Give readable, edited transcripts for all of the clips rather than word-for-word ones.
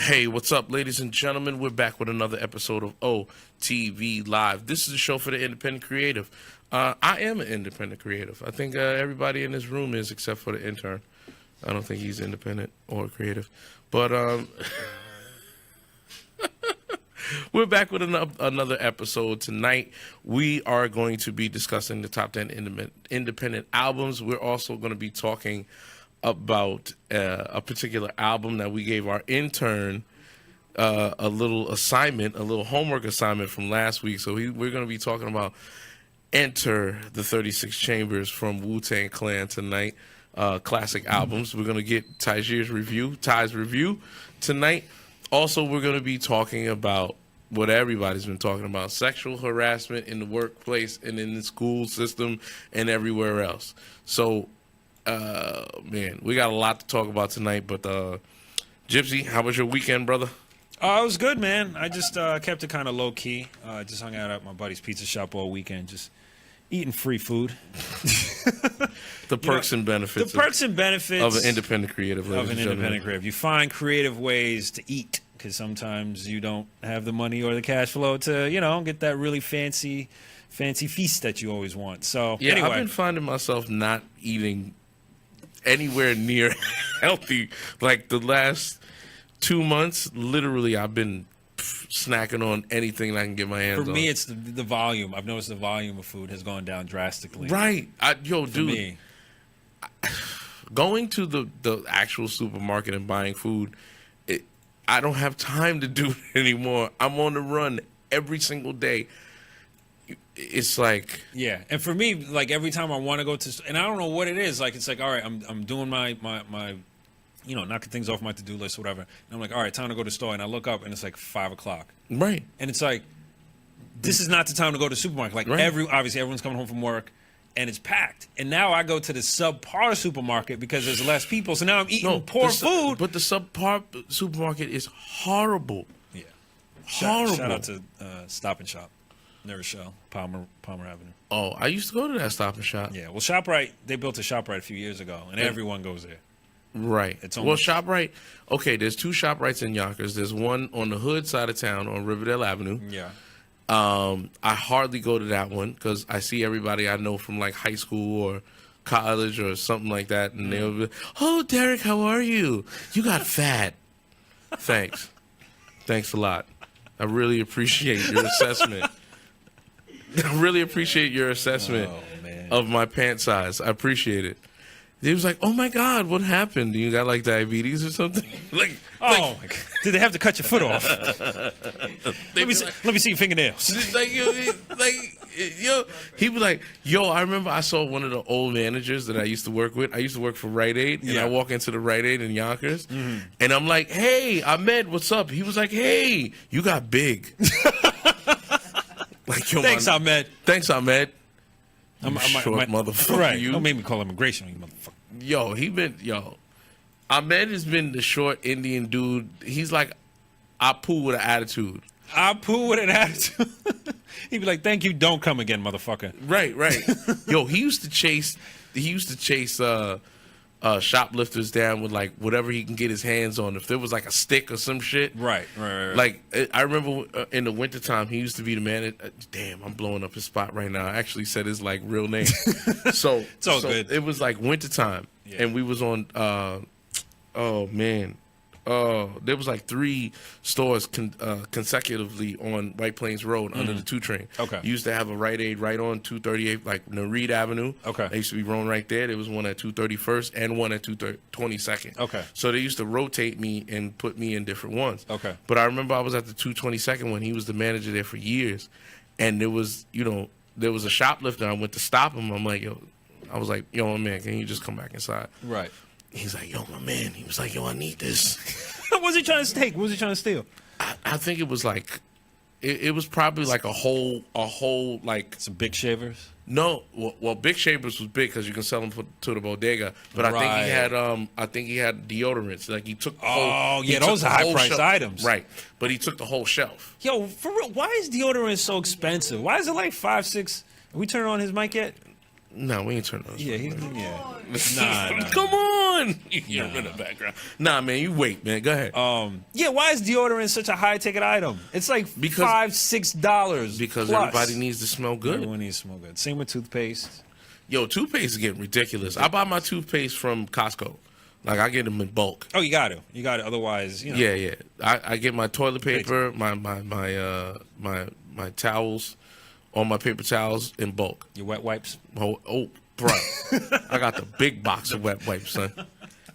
Hey, what's up, ladies and gentlemen? We're back with another episode of OTV Live. This is a show for the independent creative. I am an independent creative. I think everybody in this room is, except for the intern. I don't think he's independent or creative. But we're back with another episode. Tonight, we are going to be discussing the top 10 independent albums. We're also going to be talking about a particular album that we gave our intern a little assignment, a little homework assignment from last week. So we're going to be talking about Enter the 36 Chambers from Wu-Tang Clan tonight. Classic albums. We're going to get Ty's review tonight. Also, we're going to be talking about what everybody's been talking about, sexual harassment in the workplace and in the school system and everywhere else. So, man, we got a lot to talk about tonight, but Gypsy, how was your weekend, brother? Oh, it was good, man. I just kept it kind of low-key. Just hung out at my buddy's pizza shop all weekend, just eating free food. The perks and benefits. The perks and benefits of an independent creative. You find creative ways to eat, because sometimes you don't have the money or the cash flow to, get that really fancy feast that you always want. So, yeah, anyway. I've been finding myself not eating anywhere near healthy. Like the last 2 months, literally, I've been snacking on anything I can get my hands on. For me, it's the volume. I've noticed the volume of food has gone down drastically. Right. Dude, me. Going to the actual supermarket and buying food, I don't have time to do it anymore. I'm on the run every single day. It's like, yeah, and for me, like every time I want to go to, and I don't know what it is. Like it's like, all right, I'm doing my knocking things off my to-do list, whatever. And I'm like, all right, time to go to the store, and I look up, and it's like 5 o'clock. Right. And it's like, this is not the time to go to the supermarket. Like right. Obviously everyone's coming home from work, and it's packed. And now I go to the subpar supermarket because there's less people. So now I'm eating poor food. But the subpar supermarket is horrible. Yeah. Horrible. Shout out to Stop and Shop. Never Shell, Palmer Avenue. Oh, I used to go to that Stop and Shop. Yeah, well, ShopRite, they built a ShopRite a few years ago, and everyone goes there. Right. It's almost... Well, ShopRite, okay, there's 2 ShopRites in Yonkers. There's one on the hood side of town on Riverdale Avenue. Yeah. I hardly go to that one because I see everybody I know from like high school or college or something like that, and they'll be like, oh, Derek, how are you? You got fat. Thanks. Thanks a lot. I really appreciate your assessment. I really appreciate your assessment of my pant size. I appreciate it. He was like, oh, my God, what happened? You got, like, diabetes or something? My God. Did they have to cut your foot off? let me see your fingernails. He was like, yo, I remember I saw one of the old managers that I used to work with. I used to work for Rite Aid, and I walk into the Rite Aid in Yonkers, and I'm like, hey, Ahmed, what's up? He was like, hey, you got big. Like, yo, thanks, Ahmed. Thanks, Ahmed. I'm short motherfucker. Right. Don't make me call immigration, you motherfucker. Ahmed has been the short Indian dude. He's like Apu with an attitude. Apu with an attitude. He'd be like, thank you, don't come again, motherfucker. Right. Yo, he used to chase shoplifters down with like whatever he can get his hands on. If there was like a stick or some shit. Right. Like I remember in the wintertime, he used to be the man. Damn, I'm blowing up his spot right now. I actually said his like real name. So it's all good. It was like wintertime, and we was on. Oh man. There was like 3 stores consecutively on White Plains Road under the 2 train. Okay. You used to have a Rite Aid right on 238, like Reed Avenue. Okay. They used to be rolling right there. There was one at 231st and one at 22nd. Okay. So they used to rotate me and put me in different ones. Okay. But I remember I was at the 222nd when he was the manager there for years, and there was a shoplifter. I went to stop him. I'm like, yo, my man, can you just come back inside? Right. He's like, yo, my man. He was like, yo, I need this. What was he trying to take? What was he trying to steal? I think it was like, it was probably like a whole like. Some big shavers? No, well, big shavers was big because you can sell them to the bodega. But right. I think he had deodorants. Like he took. Those are high-priced items. Right, but he took the whole shelf. Yo, for real, why is deodorant so expensive? Why is it like $5, $6? Are we turning on his mic yet? No, we ain't turning those. Yeah, Nah. Come on. You hear him in the background. Nah, man, you wait, man. Go ahead. Yeah, why is deodorant such a high ticket item? It's like $5-6. Because plus. everybody needs to smell good. Everyone needs to smell good. Same with toothpaste. Yo, toothpaste is getting ridiculous. I buy my toothpaste from Costco. Like, I get them in bulk. Oh, you got to. You got to. Otherwise, you know. Yeah. I get my toilet paper, my towels, all my paper towels in bulk. Your wet wipes. Oh, bro. I got the big box of wet wipes, son.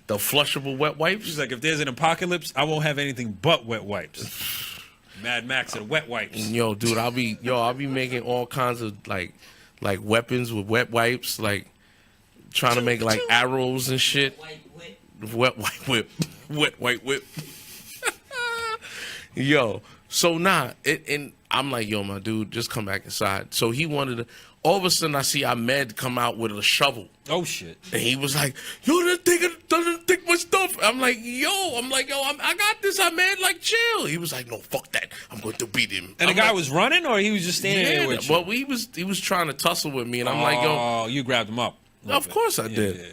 The flushable wet wipes. She's like, if there's an apocalypse, I won't have anything but wet wipes. Mad Max and wet wipes. Yo, dude, I'll be making all kinds of like weapons with wet wipes, like trying to make like arrows and shit. Wet white whip. Yo, so and I'm like, yo, my dude, just come back inside. So he wanted to. All of a sudden, I see Ahmed come out with a shovel. Oh shit! And he was like, yo, that nigga doesn't take my stuff. I'm like, yo, I got this, Ahmed. Like, chill. He was like, no, fuck that. I'm going to beat him. And the guy was running, or he was just standing there with you? Well, he was trying to tussle with me, and I'm like, yo. Oh, you grabbed him up. Of course I did. Yeah.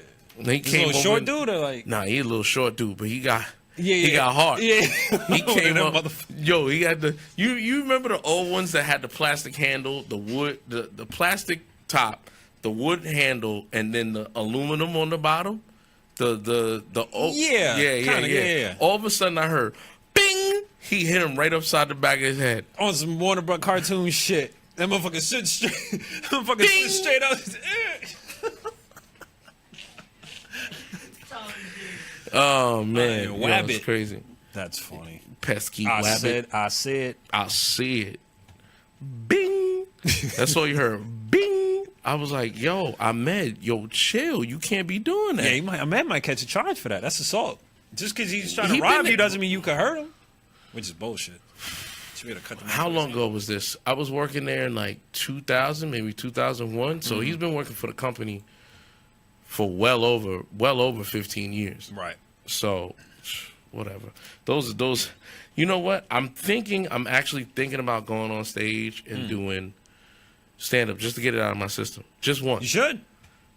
He came a little short dude, or like? Nah, he a little short dude, but he got. Yeah. He got hard. Yeah. He came up. Yo, he had the. You remember the old ones that had the plastic handle, the wood, the plastic top, the wood handle, and then the aluminum on the bottom. The old. Yeah. All of a sudden, I heard, bing! He hit him right upside the back of his head. On some Warner Bros. Cartoon shit. That motherfucker stood straight. Motherfucker stood straight up. Oh man, Wabbit. It's crazy. That's funny. Pesky I wabbit. I see it. Bing. That's all you heard. Bing. I was like, yo, Ahmed, yo, chill. You can't be doing that. Yeah, Ahmed might catch a charge for that. That's assault. Just because he's trying to rob you doesn't mean you could hurt him. Which is bullshit. How long ago was this? I was working there in like 2000, maybe 2001. So he's been working for the company for well over 15 years. Right. So, whatever. Those. You know what? I'm actually thinking about going on stage and doing stand up just to get it out of my system. Just once. You should.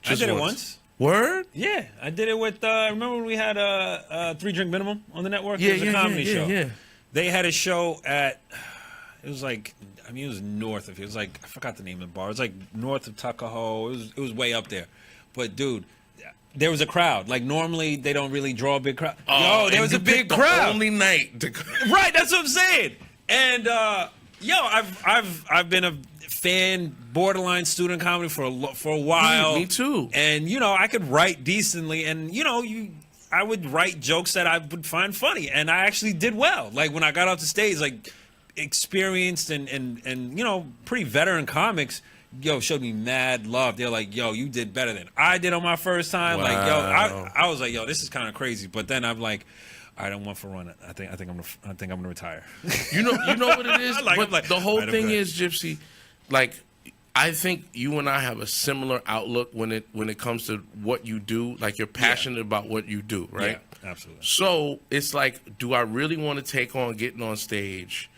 I did it once. Word? Yeah, I did it with. Remember when we had a 3 Drink Minimum on the network? It was a comedy show. Yeah. They had a show at. It was like, I mean, it was north of. It was like, I forgot the name of the bar. It was like north of Tuckahoe. It was way up there. But dude, there was a crowd. Like normally they don't really draw a big crowd. Yo, there was a big crowd. Only night. Right, that's what I'm saying. And I've been a fan, borderline student comedy for a while. Me too. And I could write decently, and I would write jokes that I would find funny, and I actually did well. Like when I got off the stage, like experienced and pretty veteran comics. Showed me mad love. They're like, yo, you did better than I did on my first time. Wow. Like, I was like, yo, this is kind of crazy. But then I'm like, I don't want for run. I think I'm gonna retire. You know what it is. Like, the whole thing is, Gypsy. Like, I think you and I have a similar outlook when it comes to what you do. Like, you're passionate about what you do, right? Yeah, absolutely. So it's like, do I really want to take on getting on stage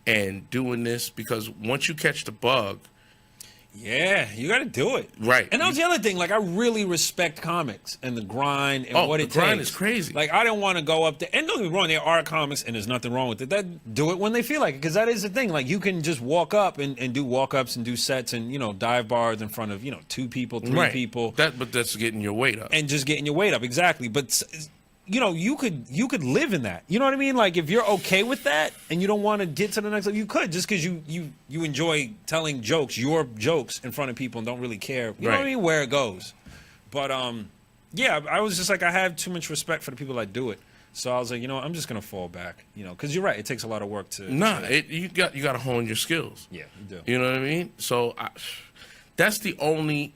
and doing this? Because once you catch the bug. Yeah, you got to do it. Right. And that was the other thing. Like, I really respect comics and the grind and what it takes. The grind is crazy. Like, I don't want to go up there. And don't get me wrong, there are comics, and there's nothing wrong with it. That do it when they feel like it, because that is the thing. Like, you can just walk up and do walk-ups and do sets and, dive bars in front of, 2 people, 3 people. But that's getting your weight up. And just getting your weight up, exactly. But you could live in that. You know what I mean? Like, if you're okay with that and you don't want to get to the next level, you could, just because you enjoy telling your jokes in front of people and don't really care. You know what I mean? Where it goes. But yeah, I was just like, I have too much respect for the people that do it. So I was like, I'm just gonna fall back. Because you're right, it takes a lot of work to. You got to hone your skills. Yeah, you do. You know what I mean? So that's the only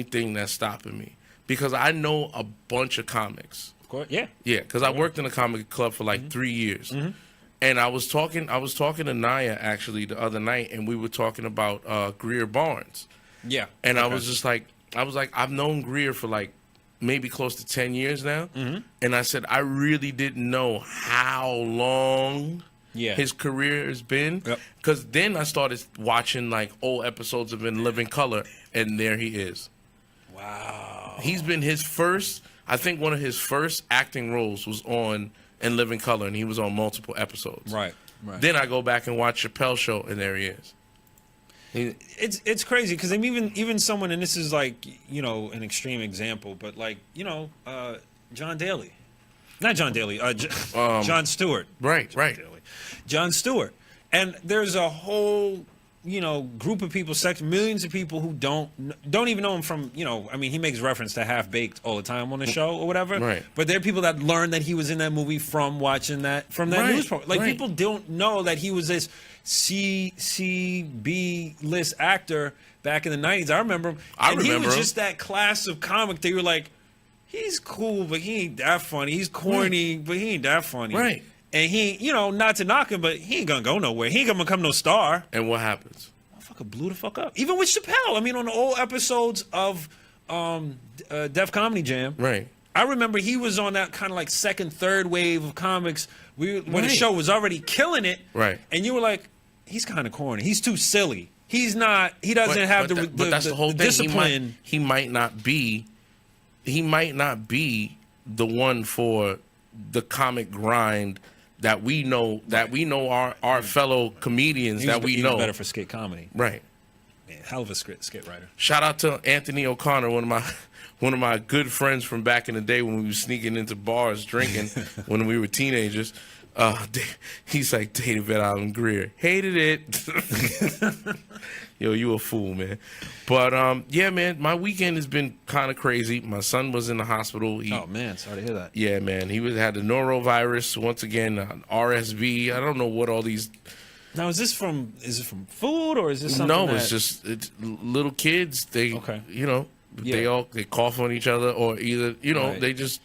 thing that's stopping me. Because I know a bunch of comics. Of course, yeah. Yeah, because I worked in a comic club for like 3 years. Mm-hmm. And I was talking to Naya actually the other night, and we were talking about Greer Barnes. Yeah. And I was just like, I've known Greer for like maybe close to 10 years now. Mm-hmm. And I said, I really didn't know how long his career has been. Because then I started watching like old episodes of In Living Color, and there he is. Wow. He's been his first, I think one of his first acting roles was on In Living Color, and he was on multiple episodes. Right. Then I go back and watch Chappelle's Show, and there he is. It's crazy because even someone, and this is like, you know, an extreme example, but like, you know, John Daly, not John Daly, John Stewart, right, John Stewart, and there's a whole, you know, group of people, millions of people who don't even know him from, you know, I mean, he makes reference to Half Baked all the time on the show or whatever, right? But there are people that learned that he was in that movie from watching that news program. Like people don't know that he was this CB list actor back in the 90s. I remember him. He was just that class of comic that you were like, he's cool, but he ain't that funny. He's corny, but he ain't that funny. Right. And he, you know, not to knock him, but he ain't gonna go nowhere. He ain't gonna become no star. And what happens? Motherfucker blew the fuck up. Even with Chappelle. I mean, on the old episodes of Def Comedy Jam. Right. I remember he was on that kind of like second, third wave of comics when the show was already killing it. Right. And you were like, he's kind of corny. He's too silly. He's not. He doesn't have the whole thing. Discipline. He might not be the one for the comic grind that we know. That we know our fellow comedians He was better for skit comedy. Right. Man, hell of a skit writer. Shout out to Anthony O'Connor, one of my good friends from back in the day when we were sneaking into bars drinking when we were teenagers. He's like, dated Vet Island Greer. Hated it. Yo, you a fool, man. But, yeah, man, my weekend has been kind of crazy. My son was in the hospital. Oh, man, sorry to hear that. Yeah, man. He had the norovirus, once again, RSV. I don't know what all these... Now, is it from food or is this something No, it's little kids. They, you know, they cough on each other or either, you know, it's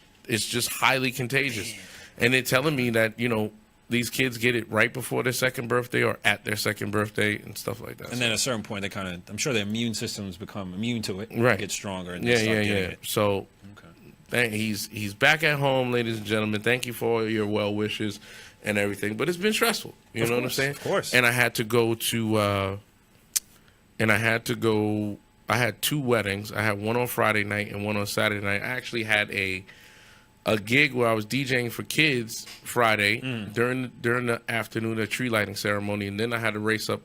just highly contagious. And they're telling me that, you know, these kids get it right before their second birthday or at their second birthday and stuff like that. And then at a certain point, they kind of, I'm sure their immune systems become immune to it. Right. Get stronger. And yeah. it. So he's back at home, ladies and gentlemen. Thank you for all your well wishes and everything. But it's been stressful. You know what I'm saying? Of course. And I had to go to, I had two weddings. I had one on Friday night and one on Saturday night. I actually had a gig where I was DJing for kids Friday during the afternoon, a tree lighting ceremony, and then I had to race up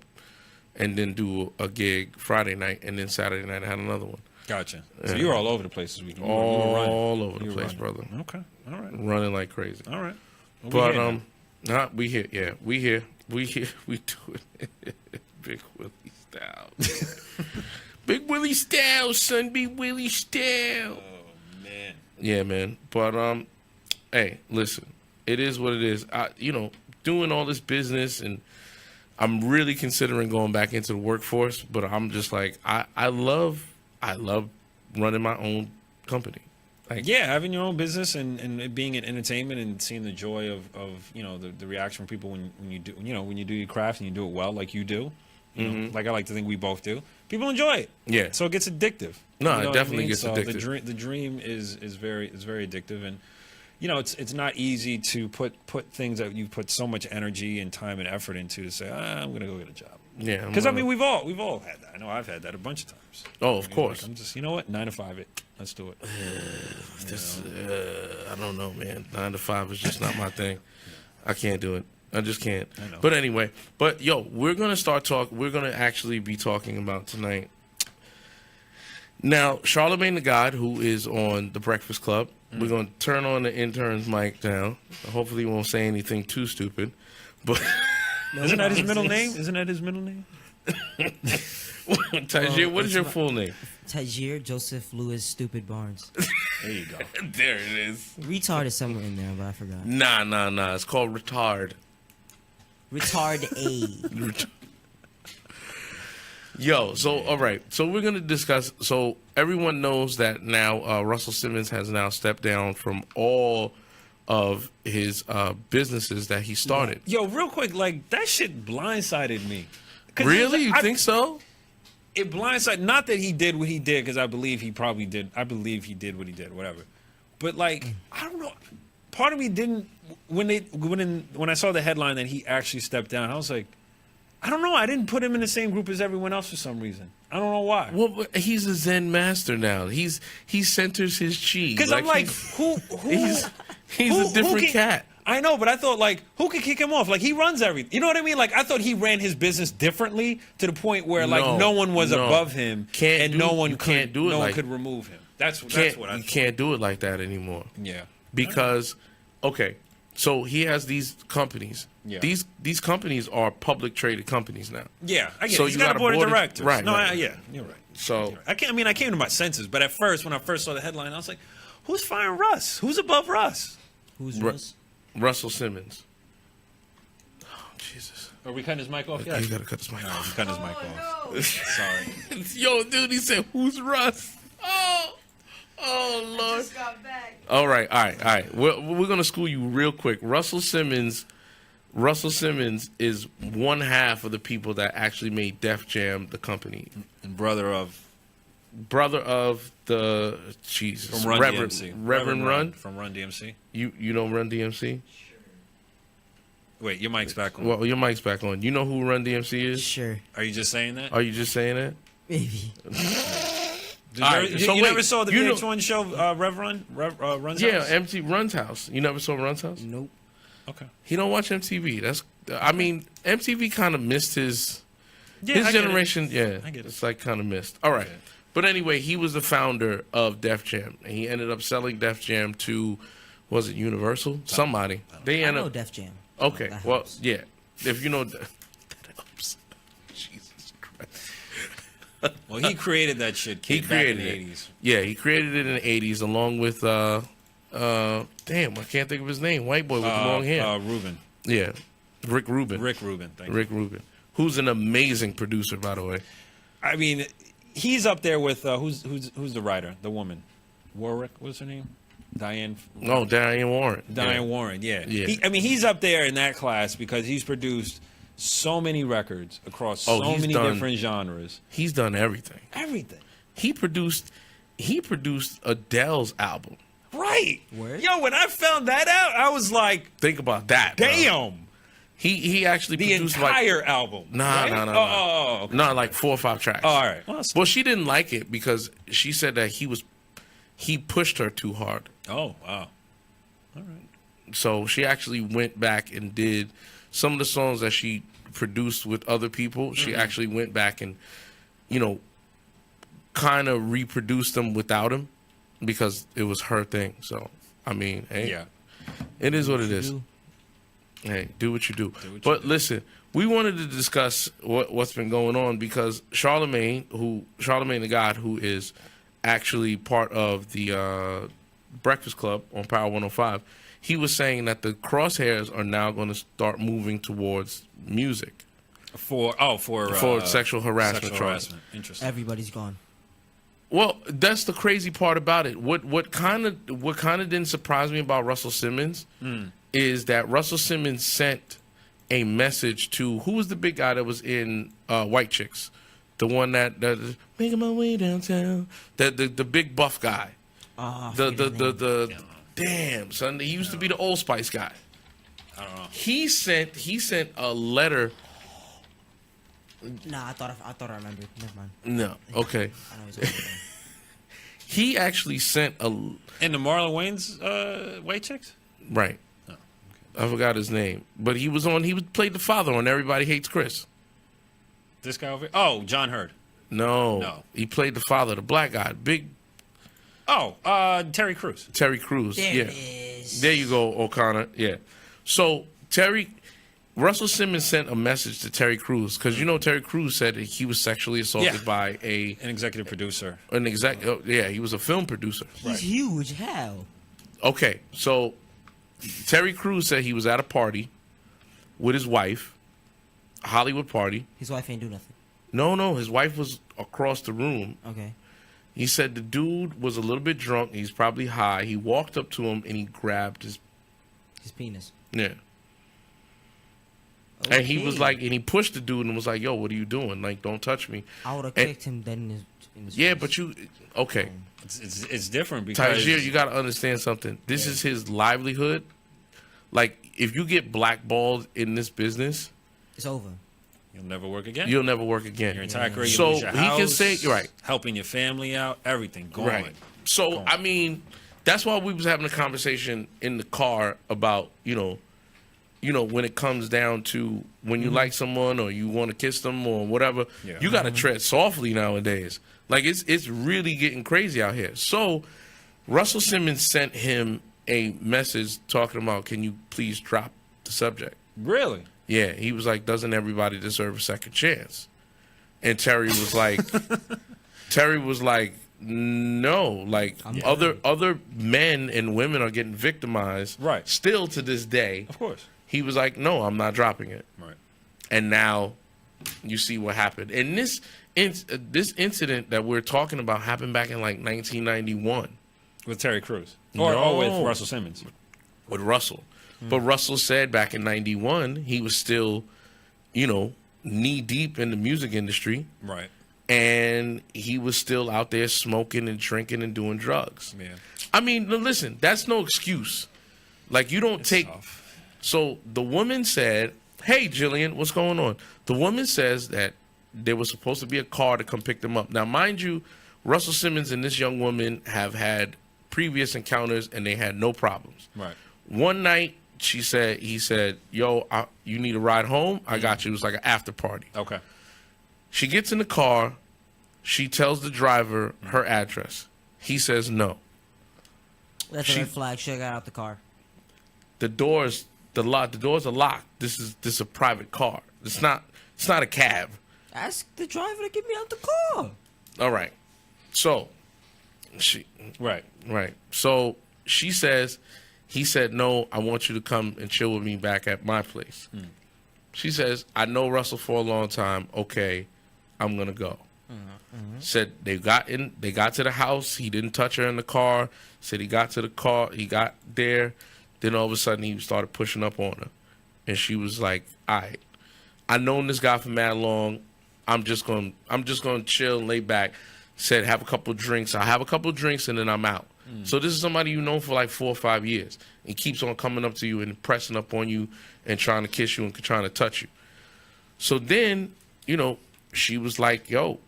and then do a gig Friday night, and then Saturday night I had another one. Gotcha. So you were all over the place this week. All over the place, brother. Okay. All right. Running like crazy. All right. Well, but we here. Yeah, we here. We do it. Big Willie style. Big Willie style, son. Big Willie style. Man. Yeah, man. But hey, listen, it is what it is. Doing all this business, and I'm really considering going back into the workforce. But I'm just like, I love running my own company. Like, yeah, having your own business and it being in entertainment and seeing the joy of the reaction from people when you do your craft and you do it well like you do. You know, like I like to think we both do. People enjoy it. Yeah. So it gets addictive. No, it definitely gets addictive. The dream is very addictive, and it's not easy to put things that you put so much energy and time and effort into to say, I'm gonna go get a job. Yeah. Because we've all had that. I know I've had that a bunch of times. Oh, of course. Like, I'm just 9 to 5 it. Let's do it. I don't know, man. 9 to 5 is just not my thing. I can't do it. I just can't. I know. But anyway, we're going to start talking. We're going to actually be talking about tonight. Now, Charlamagne the God, who is on The Breakfast Club, we're going to turn on the intern's mic down. Hopefully he won't say anything too stupid. But Isn't that his middle name? Tyghier, what is your full name? Tyghier Joseph Louis Stupid Barnes. There you go. There it is. Retard is somewhere in there, but I forgot. Nah. It's called retard. Retard A. Yo, so all right. So we're gonna discuss. So everyone knows that now Russell Simmons has now stepped down from all of his businesses that he started. Yo, real quick, like that shit blindsided me. Really? You think so? It blindsided. Not that he did what he did, because I believe he probably did. I believe he did what he did, whatever. But like, I don't know. Part of me didn't when I saw the headline that he actually stepped down, I was like, I don't know. I didn't put him in the same group as everyone else for some reason. I don't know why. Well, he's a Zen master now. He centers his chi. Because I'm like, who? He's a different cat. I know, but I thought, like, who could kick him off? Like, he runs everything. You know what I mean? Like, I thought he ran his business differently to the point where, like, no one was above him, no one could remove him. That's what I thought. You can't do it like that anymore. Yeah. Because, okay, so he has these companies. Yeah. These companies are public traded companies now. Yeah, I get So it. He's you got got a board of a board of- directors. right, No, right. yeah, you're right. So I came to my senses, but at first, when I first saw the headline, I was like, who's firing Russ? Who's above Russ? Who's Ru- Russ? Russell Simmons. Oh, Jesus. Are we cutting his mic off? You gotta cut this mic No, off. we cutting his mic off. Sorry. Yo, dude, he said, "Who's Russ?" Oh, Lord. Just got back. All right. We're gonna school you real quick. Russell Simmons is one half of the people that actually made Def Jam the company. And brother of the Jesus from Run Reverend DMC. Reverend Run. From Run DMC. You know Run DMC? Wait, your mic's back on. Well, your mic's back on. You know who Run DMC is? Sure, Are you just saying that? Are you just saying that? maybe. You never saw the VH1 show Run's Yeah, House? MT Run's House. You never saw Run's House? Nope. Okay. He don't watch MTV. MTV kind of missed his Yeah, I get generation. Yeah, I get it. it's like kind of missed. All right, Yeah. but anyway, he was the founder of Def Jam, and he ended up selling Def Jam to, was it Universal? Somebody. They I ended know up. Def Jam. Okay, That well, helps. yeah. If you know, that helps. Jesus Christ. Well, he created that shit. He Back created in the it. 80s. Yeah, he created it in the '80s along with damn, I can't think of his name. White boy with long hair. Ruben. Yeah, Rick Rubin. Rick Rubin. Thank you. Rick Rubin, who's an amazing producer, by the way. I mean, he's up there with who's the writer? The woman, Warwick. What's her name? Diane. Oh, Diane Warren. Diane Warren. Yeah. Yeah. He's up there in that class because he's produced so many records across so he's many done- different genres. He's done everything. Everything. He produced Adele's album. Right. Word? Yo, when I found that out, I was like, Think about that. bro. damn. He actually The produced entire album. Nah, right? nah, nah, Oh, okay. no, like 4 or 5 tracks. Oh, all right. Well, Well, she didn't like it because she said that he pushed her too hard. oh, wow. All right. So she actually went back and did some of the songs that she produced with other people. She actually went back and, kind of reproduced them without him because it was her thing. So, I mean, hey, Yeah. it is what it is. Do. Hey, do what you do. what you But do. listen, we wanted to discuss what's been going on because Charlemagne the God, who is actually part of the Breakfast Club on Power 105, he was saying that the crosshairs are now going to start moving towards music For sexual harassment sexual charges. harassment. Interesting. Everybody's gone. Well, that's the crazy part about it. What kind of didn't surprise me about Russell Simmons is that Russell Simmons sent a message to who was the big guy that was in White Chicks, the one that making my way downtown, the big buff guy, I the forget his name. the damn son. He used to be the Old Spice guy. I don't know. He sent a letter. Nah, I thought I remembered. Never mind. No, okay. I know he's over there. He actually sent a And the Marlon Wayne's White Chicks? right. Oh, I forgot his name, but he played the father on Everybody Hates Chris. This guy over here? Oh, John Hurd. No, he played the father, the black guy, big Oh, Terry Crews. Terry Crews. There yeah, it is. there you go, O'Connor. Yeah, so Russell Simmons sent a message to Terry Crews because Terry Crews said that he was sexually assaulted Yeah. by An executive producer. an exec. Yeah, he was a film producer. He's huge. How? Okay, so Terry Crews said he was at a party with his wife, a Hollywood party. His wife ain't do nothing. No, his wife was across the room. Okay. He said the dude was a little bit drunk. He's probably high. He walked up to him and he grabbed his His penis. yeah. And he was Okay. like, and he pushed the dude and was like, "Yo, what are you doing? Like, don't touch me." I would have and- kicked him dead in his Yeah, face. but okay, It's different because Tyghier, you got to understand something. This is his livelihood. Like, if you get blackballed in this business, It's over. You'll never work again. you'll never work again. Your entire career, you So lose your he house, can say, right. helping your family out, everything gone. Right. So, Gone. I mean, that's why we was having a conversation in the car about, when it comes down to when you like someone or you want to kiss them or whatever, Yeah. you got to tread softly nowadays. Like, it's really getting crazy out here. So, Russell Simmons sent him a message talking about, can you please drop the subject? Really? Yeah, he was like, doesn't everybody deserve a second chance? And Terry was like, no, like other men and women are getting victimized. Right. Still to this day. Of course. He was like, no, I'm not dropping it. Right. And now you see what happened. And this incident that we're talking about happened back in like 1991 With Terry Crews. Or with No. Russell Simmons. with Russell. But Russell said back in 91, he was still, knee deep in the music industry. Right. And he was still out there smoking and drinking and doing drugs. Yeah. I mean, listen, that's no excuse. Like, you don't take. Tough. So the woman said, hey, Jillian, what's going on? The woman says that there was supposed to be a car to come pick them up. Now, mind you, Russell Simmons and this young woman have had previous encounters and they had no problems. Right. One night, he said, yo, you need a ride home? I got you. It was like an after party. Okay. She gets in the car. She tells the driver her address. He says no. That's a red flag. Should have got out the car. The doors are locked. This is a private car. It's not a cab. Ask the driver to get me out the car. All right. So Right. So he said, no, I want you to come and chill with me back at my place. She says, I know Russell for a long time. Okay, I'm going to go. Said they got to the house. He didn't touch her in the car. Said he got to the car. He got there. Then all of a sudden he started pushing up on her. And she was like, all right, I known this guy for mad long. I'm just going to chill and lay back. Said, have a couple of drinks. I'll have a couple of drinks and then I'm out. So this is somebody you know for like 4 or 5 years. And keeps on coming up to you and pressing up on you and trying to kiss you and trying to touch you. So then, she was like, yo,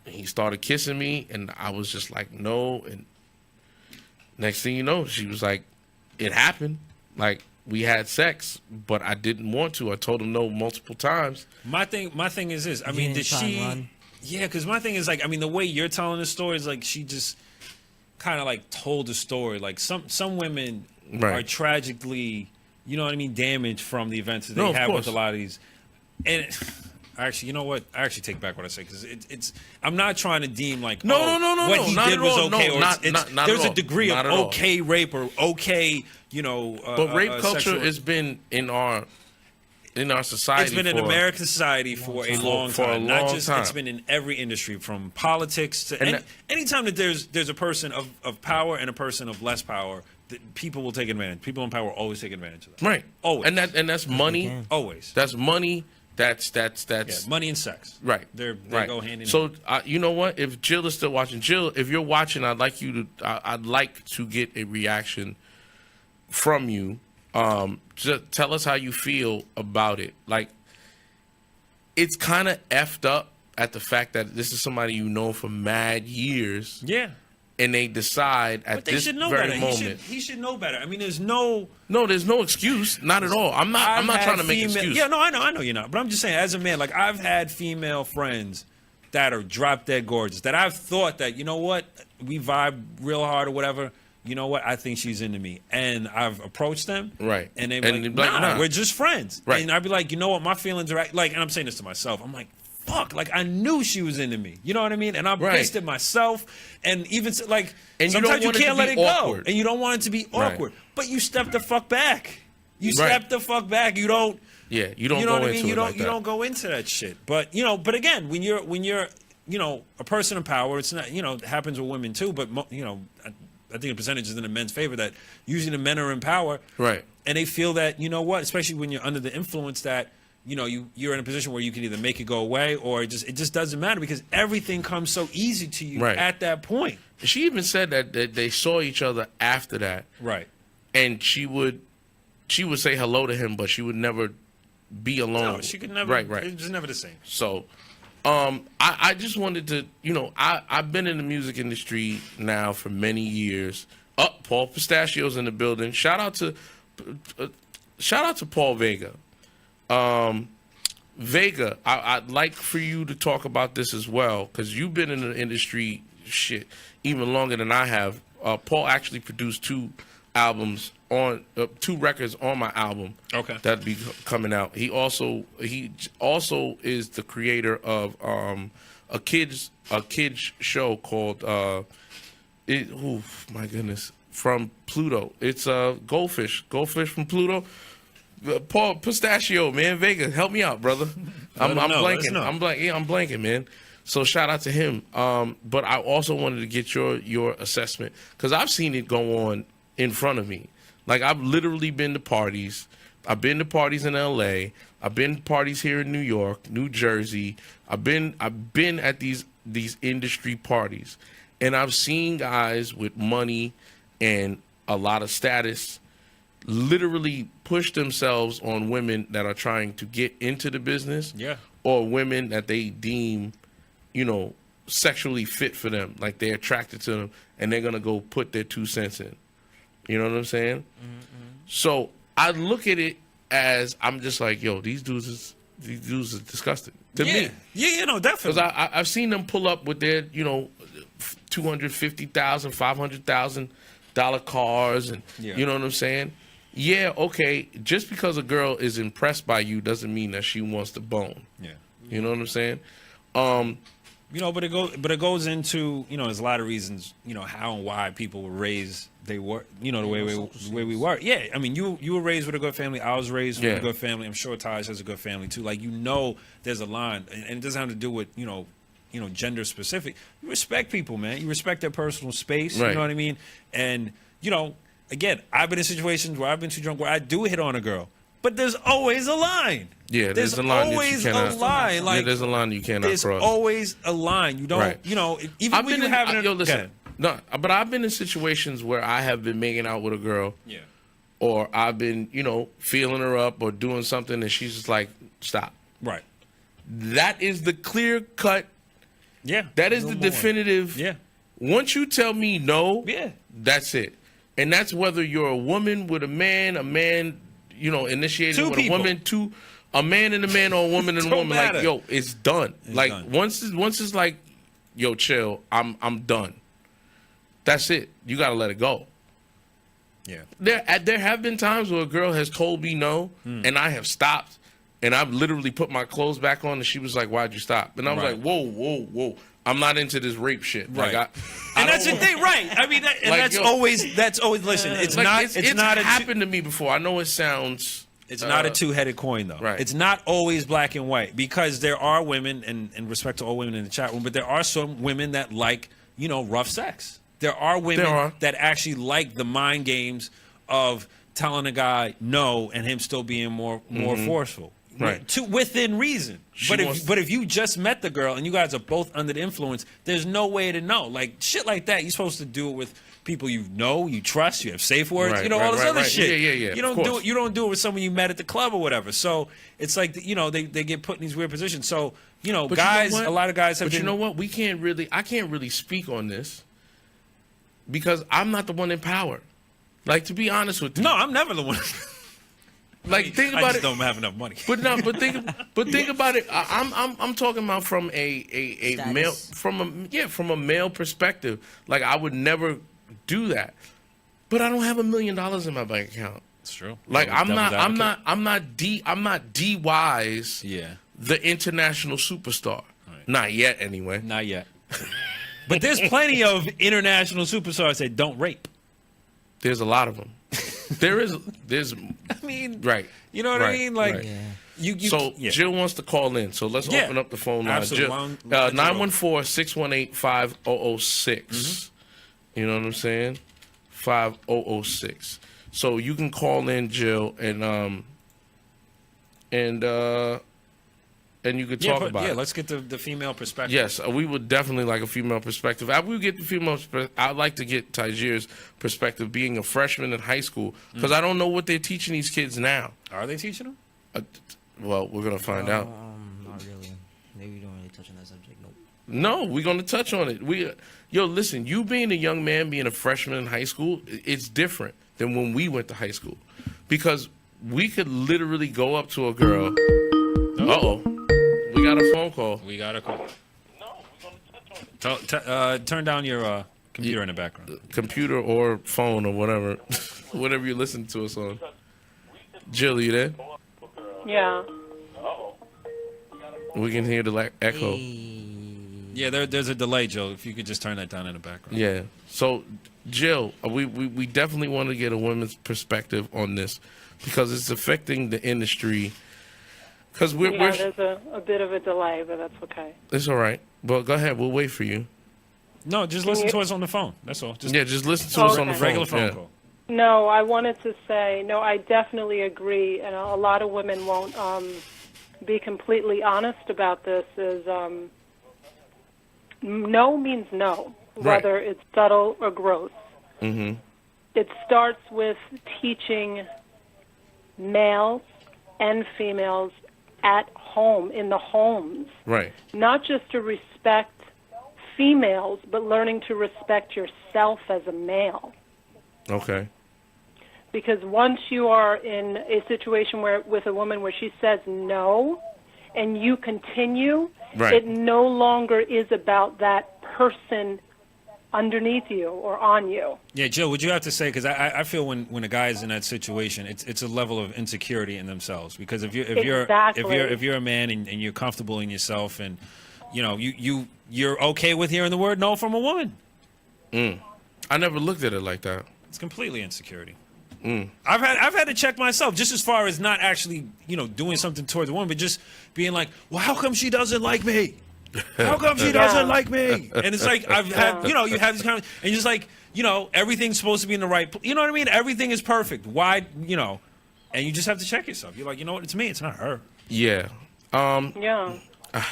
he started kissing me. And I was just like, no. And next thing you know, she was like, it happened. Like, we had sex, but I didn't want to. I told him no multiple times. My thing is this. I mean, didn't did try and she? run? Yeah, because my thing is like, I mean, the way you're telling the story is like she just kind of like told the story. Like some women Right. are tragically, damaged from the events that they No, of have course. with a lot of these. And actually, you know what? I actually take back what I say because it's. I'm not trying to deem like No, what he not did at was all. okay No, or not at there's a all. degree Not of at all. okay rape or okay But rape culture sexual- has been in our society. It's been in American society for a long For a time. Not long just time. it's been in every industry, from politics to And that- anytime that there's a person of power and a person of less power, people will take advantage. People in power always take advantage of that. Right. Always. And that's money. can. Always. That's money. That's Yeah, money and sex. right. They right. go hand in hand. So you know what? If Jill is still watching, Jill, if you're watching, I'd like to get a reaction from you. Just tell us how you feel about it. Like, it's kind of effed up at the fact that this is somebody you know for mad years, Yeah. and they decide at But they this should know very better. moment. He should know better. I mean, there's no. No, there's no excuse. Not at all. I'm not trying to make excuses. Yeah, no, I know you're not. But I'm just saying, as a man, like I've had female friends that are drop dead gorgeous that I've thought that, you know what, we vibe real hard or whatever. You know what, I think she's into me, and I've approached them, Right. And they're And like, they're like, nah, nah. we're just friends, Right. And I'd be like, you know what, my feelings are like, and I'm saying this to myself. I'm like, fuck, like I knew she was into me. You know what I mean? And I'm Right. pissed at myself, and even like And you don't sometimes you want it to can't let be it awkward. go, and you don't want it to be Right. awkward, but you step the fuck back. You Right. step the fuck back. You don't. Yeah, you don't You know go what I into mean? it like You that. don't go into that shit. But but again, when you're a person of power, it's not it happens with women too. But I think the percentage is in the men's favor that usually the men are in power, Right. And they feel that especially when you're under the influence that you're in a position where you can either make it go away or it just doesn't matter because everything comes so easy to you Right. at that point. She even said that they saw each other after that, Right. and she would she would say hello to him, but she would never be alone. No, she could never. Right. It's just never the same. So, I just wanted to, I've been in the music industry now for many years. Paul Pistachio's in the building. Shout out to Paul Vega. Vega, I'd like for you to talk about this as well, because you've been in the industry even longer than I have. Paul actually produced two records on my album. Okay, that'd be coming out. He also is the creator of a kids show called my goodness, from Pluto. It's Goldfish from Pluto. Paul Pistachio, man, Vega, help me out, brother. I'm blanking. I'm blanking, man. So shout out to him. But I also wanted to get your assessment, because I've seen it go on in front of me. Like, I've literally been to parties. I've been to parties in L.A. I've been to parties here in New York, New Jersey. I've been at these industry parties, and I've seen guys with money and a lot of status literally push themselves on women that are trying to get into the business, or women that they deem, sexually fit for them, like they're attracted to them, and they're gonna go put their 2 cents in. You know what I'm saying? Mm-hmm. So I look at it as, I'm just like, yo, these dudes are disgusting to me. Yeah, definitely. Because I've seen them pull up with their, $250,000, $500,000 cars, and you know what I'm saying? Yeah, okay. Just because a girl is impressed by you doesn't mean that she wants to bone. Yeah, you know what I'm saying? But it goes into, there's a lot of reasons, how and why people were raised. They were, the way we were. Yeah, I mean, you were raised with a good family. I was raised with a good family. I'm sure Taj has a good family too. Like, there's a line, and it doesn't have to do with gender specific. You respect people, man. You respect their personal space. Right. You know what I mean? And again, I've been in situations where I've been too drunk where I do hit on a girl, but there's always a line. Yeah, there's a line. Always a line. Like, there's a line you cannot cross. There's always a line. You don't. Right. Even when you have listen. No, but I've been in situations where I have been making out with a girl. Yeah. Or I've been, feeling her up or doing something, and she's just like, stop. Right. That is the clear cut. Yeah. That is the definitive. Yeah. Once you tell me no, that's it. And that's whether you're a woman with a man, initiated with a woman, a man and a man, or a woman and a woman. Like, yo, it's done. Once it's like, yo, chill, I'm done. That's it. You got to let it go. Yeah. There have been times where a girl has told me no, and I have stopped, and I've literally put my clothes back on, and she was like, "Why'd you stop?" And I was like, "Whoa. I'm not into this rape shit." Right. Like, and that's the thing, right? I mean, that's always. Listen, it's not happened to me before. I know it sounds. It's not a two-headed coin, though. Right. It's not always black and white, because there are women, and respect to all women in the chat room, but there are some women that like, rough sex. There are women that actually like the mind games of telling a guy no and him still being more forceful. Right. Within reason. But if you just met the girl and you guys are both under the influence, there's no way to know. Like, shit like that, you're supposed to do it with people you trust, you have safe words, all this other shit. Yeah. You don't do it with someone you met at the club or whatever. So it's like, they get put in these weird positions. So, guys, a lot of guys have been. But you know what? I can't really speak on this, because I'm not the one in power. Like, to be honest with you. No, I'm never the one. Like, think about it. I just don't have enough money. But think about it. I'm talking about from a male, from a male perspective. Like, I would never do that. But I don't have $1 million in my bank account. It's true. Like, I'm not D.Wise. Yeah. The international superstar. Right. Not yet, anyway. Not yet. But there's plenty of international superstars that don't rape. There's a lot of them. There's. I mean, right. You know what I mean? Like, Jill wants to call in, so let's open up the phone line. Jill, 914-618-5006. You know what I'm saying? 5006. So you can call in, Jill, and and you could talk about it. Let's get the female perspective. Yes, we would definitely like a female perspective. I would get the female. I'd like to get Tyghier's perspective, being a freshman in high school, because I don't know what they're teaching these kids now. Are they teaching them? Well, we're gonna find out. Not really. Maybe we don't really touch on that subject. Nope. No, we're gonna touch on it. Yo, listen, you being a young man, being a freshman in high school, it's different than when we went to high school, because we could literally go up to a girl. Uh-oh. We got a phone call. We got a call. Turn down your computer in the background. Computer or phone or whatever. Whatever you listen to us on. Jill, you there? Yeah. We can hear the echo. Yeah, there's a delay, Joe. If you could just turn that down in the background. Yeah. So, Jill, we definitely want to get a woman's perspective on this, because it's affecting the industry. Because there's a bit of a delay, but that's okay. It's all right. Well, go ahead. We'll wait for you. No, just listen to us on the phone. That's all. Just listen to us on the phone. Regular phone call. No, I wanted to say, no, I definitely agree, and a lot of women won't be completely honest about this, is no means no, whether it's subtle or gross. Mm-hmm. It starts with teaching males and females at home, in the homes. Right. Not just to respect females, but learning to respect yourself as a male. Okay. Because once you are in a situation with a woman where she says no, and you continue, it no longer is about that person underneath you or on you. Yeah, Jill, would you have to say, because I feel when a guy is in that situation, it's a level of insecurity in themselves. Because if you're a man and you're comfortable in yourself, and you're okay with hearing the word no from a woman. I never looked at it like that. It's completely insecurity. I've had to check myself, just as far as not actually doing something towards a woman, but just being like, well, how come she doesn't like me? How come she doesn't like me? And it's like, I've had, you have these kind of, and just like, everything's supposed to be in the right, you know what I mean? Everything is perfect. Why, and you just have to check yourself. You're like, you know what? It's me. It's not her. Yeah. Yeah.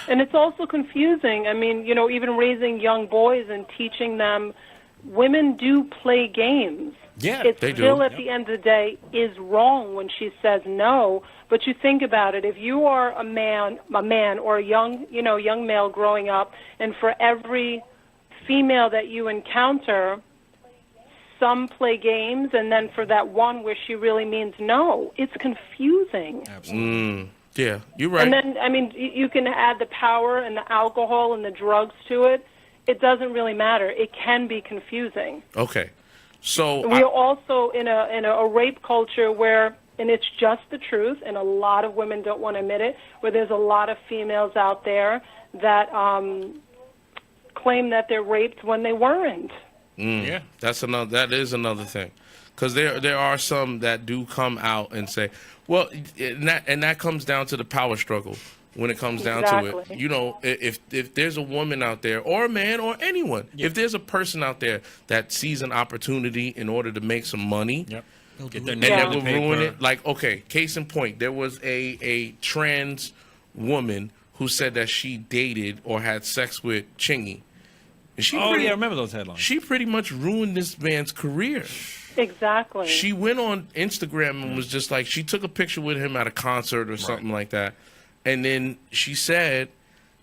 And it's also confusing. I mean, even raising young boys and teaching them, women do play games. Yeah, it they still do. At the end of the day is wrong when she says no. But you think about it: if you are a man or a young male growing up, and for every female that you encounter, some play games, and then for that one where she really means no, it's confusing. Absolutely. Yeah, you're right. And then, I mean, you can add the power and the alcohol and the drugs to it. It doesn't really matter. It can be confusing. Okay. So we're also in a rape culture where, and it's just the truth, and a lot of women don't want to admit it, where there's a lot of females out there that claim that they're raped when they weren't. Yeah, that is another thing, because there are some that do come out and say, well, and that comes down to the power struggle. When it comes down to it, if there's a woman out there, or a man, or anyone, if there's a person out there that sees an opportunity in order to make some money, get their and name that on the will paper. ruin it. Like, okay, case in point, there was a trans woman who said that she dated or had sex with Chingy. And I remember those headlines. She pretty much ruined this man's career. Exactly. She went on Instagram and was just like, she took a picture with him at a concert or something like that. And then she said,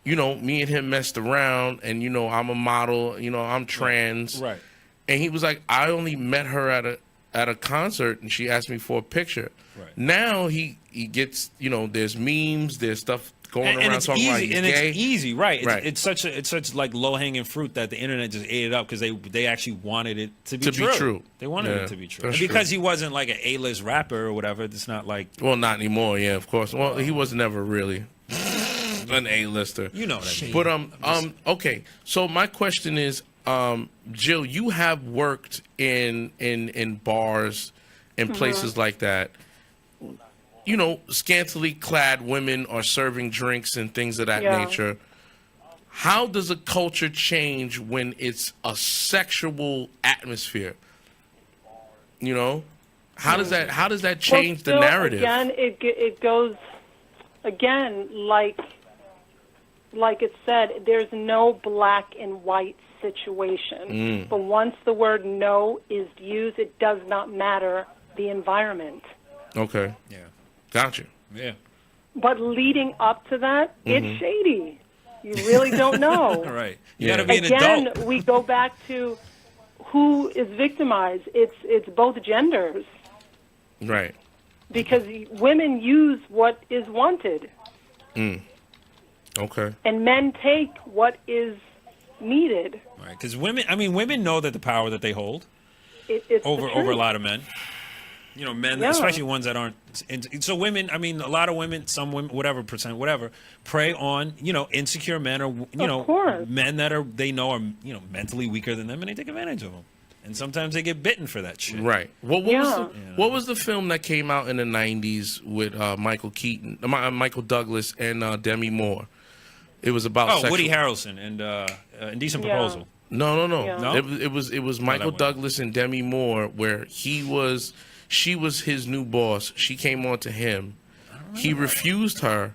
me and him messed around, and, I'm a model, I'm trans. Right. And he was like, I only met her at a concert, and she asked me for a picture. Right. Now he gets, there's memes, there's stuff going around it's talking easy, about he's and gay. it's easy, right? Right. It's such like low hanging fruit that the internet just ate it up because they actually wanted it to be true. They wanted it to be true, and because he wasn't like an A-list rapper or whatever. It's not like not anymore. Yeah, of course. Well, he was never really an A-lister. You know what I mean? But okay. So my question is, Jill, you have worked in bars and places like that. Scantily clad women are serving drinks and things of that nature. How does a culture change when it's a sexual atmosphere? How does that change the narrative? Again, it goes again like like it said, there's no black and white situation. But once the word no is used, it does not matter the environment. Okay. Yeah. Gotcha. Yeah. But leading up to that, it's shady. You really don't know. All right. You Yeah. got to be an Again, adult. we go back to who is victimized. It's both genders, Right. because women use what is wanted, Okay. and men take what is needed. Right. Because women know that the power that they hold It's over the a truth. lot of men. You know, men, Yeah. especially ones that aren't. So women, a lot of women, some women, whatever percent, whatever, prey on, insecure men or, course. men that they know are, mentally weaker than them, and they take advantage of them. And sometimes they get bitten for that shit. Right. What Yeah. what was the film that came out in the 90s with Michael Douglas and Demi Moore? It was about Oh, sexual... Woody Harrelson and Indecent Yeah. Proposal. No. Yeah. No? It was Michael one. Douglas and Demi Moore, where she was his new boss. She came on to him. He refused her.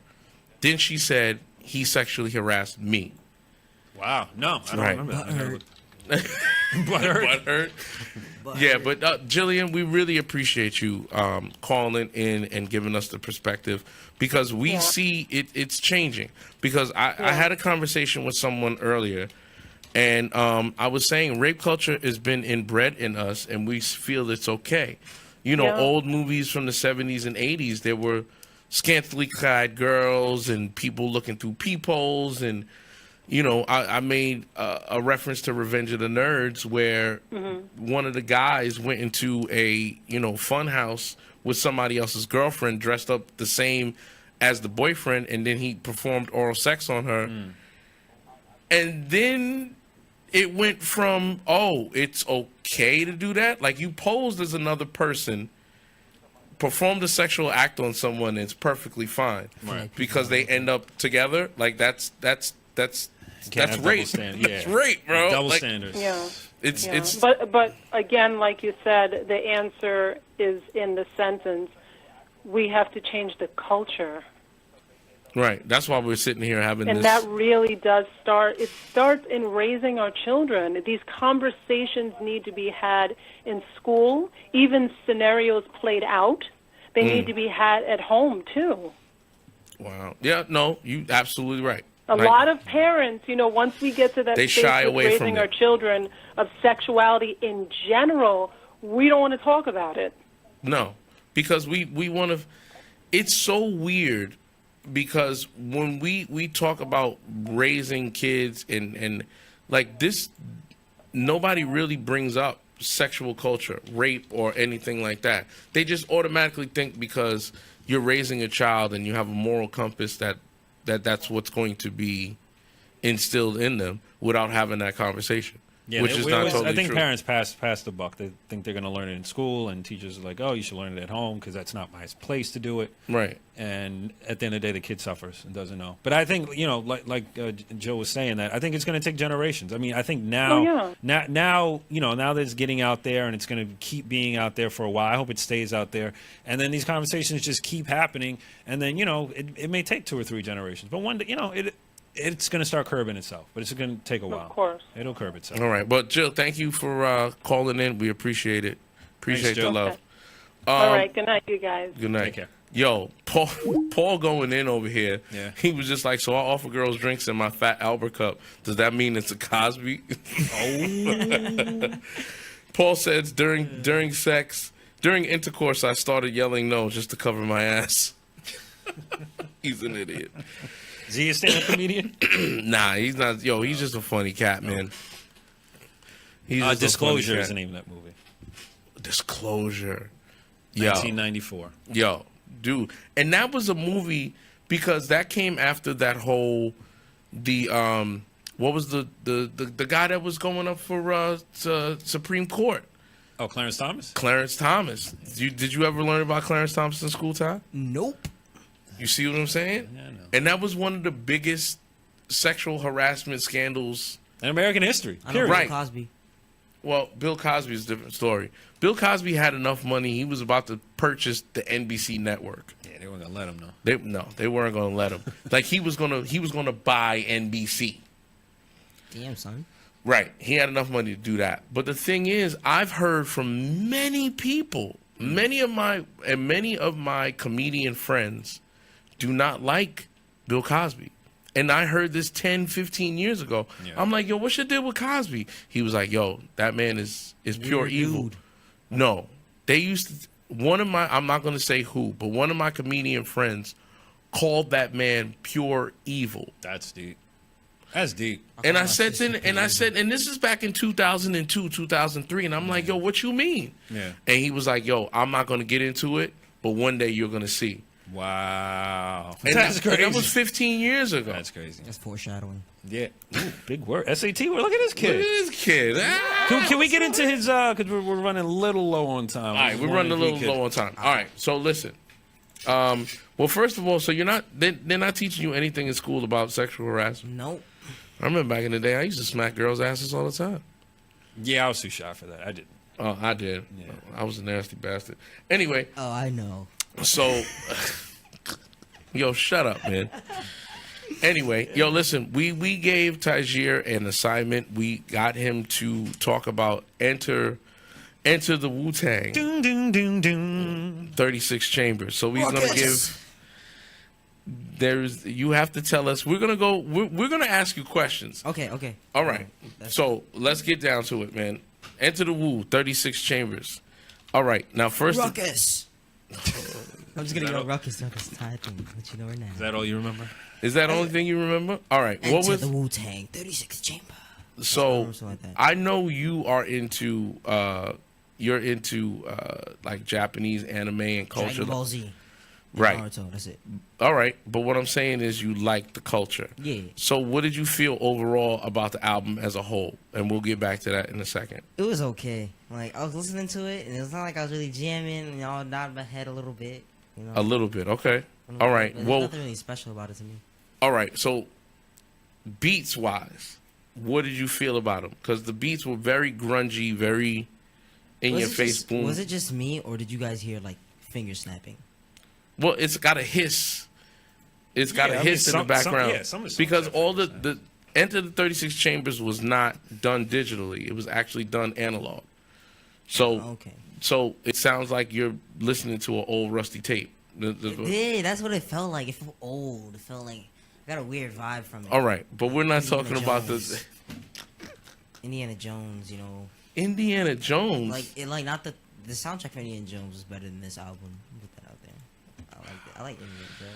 Then she said he sexually harassed me. Wow. No, I don't Right. remember that. I gotta look- Butthurt. Yeah, but Jillian, we really appreciate you calling in and giving us the perspective, because we see it's changing. Because I had a conversation with someone earlier, and I was saying rape culture has been inbred in us, and we feel it's okay. Old movies from the 70s and 80s, there were scantily clad girls and people looking through peepholes, and I made a reference to Revenge of the Nerds, where one of the guys went into a fun house with somebody else's girlfriend dressed up the same as the boyfriend, and then he performed oral sex on her. And then it went from, oh, it's okay to do that? Like, you posed as another person, performed a sexual act on someone, and it's perfectly fine. Right. Because they end up together. Like, that's Can't have rape. double standards. That's Yeah. rape, bro. Double Like, standards. Yeah. It's But again, like you said, the answer is in the sentence. We have to change the culture. right. That's why we're sitting here having And this. that really does start. It starts in raising our children. These conversations need to be had in school. Even scenarios played out, they need to be had at home too. Wow. Yeah. No, you absolutely right. A lot of parents, once we get to that They stage shy with away from raising it. our children of sexuality in general, we don't want to talk about it. No, because we want to. It's so weird, because when we talk about raising kids and like this, nobody really brings up sexual culture, rape, or anything like that. They just automatically think because you're raising a child and you have a moral compass that's what's going to be instilled in them without having that conversation. Yeah, which is not totally I think true. parents pass the buck. They think they're going to learn it in school, and teachers are like, "Oh, you should learn it at home because that's not my place to do it." Right. And at the end of the day, the kid suffers and doesn't know. But I think like Joe was saying, that I think it's going to take generations. I mean, I think now, now that it's getting out there, and it's going to keep being out there for a while. I hope it stays out there, and then these conversations just keep happening, and then it may take 2 or 3 generations, but one day, it's going to start curbing itself, but it's going to take a while. Of course. It'll curb itself. All right. But Jill, thank you for calling in. We appreciate it. Appreciate Jill. the love. All right. Good night, you guys. Good night. Take care. Yo, Paul going in over here. Yeah. He was just like, so I offer girls drinks in my fat Albert cup. Does that mean it's a Cosby? Paul says during intercourse, I started yelling no just to cover my ass. He's an idiot. Is he a stand-up comedian? Nah, he's not. Yo, he's just a funny cat, man. He's just a Disclosure funny is the cat. name of that movie. Disclosure. Yo. 1994. Yo, dude. And that was a movie because that came after that whole what was the guy that was going up for Supreme Court? Oh, Clarence Thomas? Clarence Thomas. Did you ever learn about Clarence Thomas in school time? Nope. You see what I'm saying? Yeah, I know. And that was one of the biggest sexual harassment scandals. In American history. I know Period. Right. Bill Cosby. Well, Bill Cosby is a different story. Bill Cosby had enough money. He was about to purchase the NBC network. Yeah. they weren't gonna let him know. They weren't gonna let him. Like he was gonna buy NBC. Damn, son. Right. He had enough money to do that. But the thing is, I've heard from many people, many of my comedian friends do not like Bill Cosby. And I heard this 10, 15 years ago. Yeah. I'm like, yo, what's your deal with Cosby? He was like, yo, that man is pure evil. Dude. No. They used to, I'm not going to say who, but one of my comedian friends called that man pure evil. That's deep. That's deep. And I said, and this is back in 2002, 2003, and I'm like, yo, what you mean? Yeah. And he was like, yo, I'm not going to get into it, but one day you're going to see. Wow. And That's crazy. That was 15 years ago. That's crazy. That's foreshadowing. Yeah. Ooh, big word. SAT. Look at this kid. Look at this kid. Can we get into his, because we're running a little low on time. All right, we're running a little low on time. All right, so listen. Well, first of all, so they're not teaching you anything in school about sexual harassment? Nope. I remember back in the day, I used to smack girls' asses all the time. Yeah, I was too shy for that. I didn't. Oh, I did. Yeah. I was a nasty bastard. Anyway. Oh, I know. So, yo, shut up, man. Anyway, yo, listen, we gave Tyghier an assignment. We got him to talk about Enter the Wu-Tang. Dun, dun, dun, dun. 36 Chambers. So we're going to give... You have to tell us. We're gonna ask you questions. Okay. All right. So let's get down to it, man. Enter the Wu, 36 Chambers. All right. Now first, Ruckus. I'm just gonna go Ruckus typing. Let you know right now. Is that all you remember? Is that the only thing you remember? All right. Enter what was the Wu-Tang 36 Chamber? So like I know you are into like Japanese anime and culture. Dragon Ball Z. Right. Naruto, that's it. All right, but what I'm saying is you like the culture. Yeah. So what did you feel overall about the album as a whole? And we'll get back to that in a second. It was okay. Like, I was listening to it, and it was not like I was really jamming, and y'all nodded my head a little bit. You know? A little bit, okay. All right. There's Well, nothing really special about it to me. all right. So beats-wise, what did you feel about them? Because the beats were very grungy, very in-your-face boom. Was it just me, or did you guys hear, like, finger snapping? Well, it's got a hiss. It's got a hiss in the background. Because all the Enter the 36 Chambers was not done digitally. It was actually done analog. So, so it sounds like you're listening to an old rusty tape. It did. That's what it felt like. It felt old. It felt like I got a weird vibe from it. All right, but we're not talking about this. Indiana Jones, you know. Indiana Jones. Like not the soundtrack for Indiana Jones was better than this album. Put that out there. I like Indiana Jones.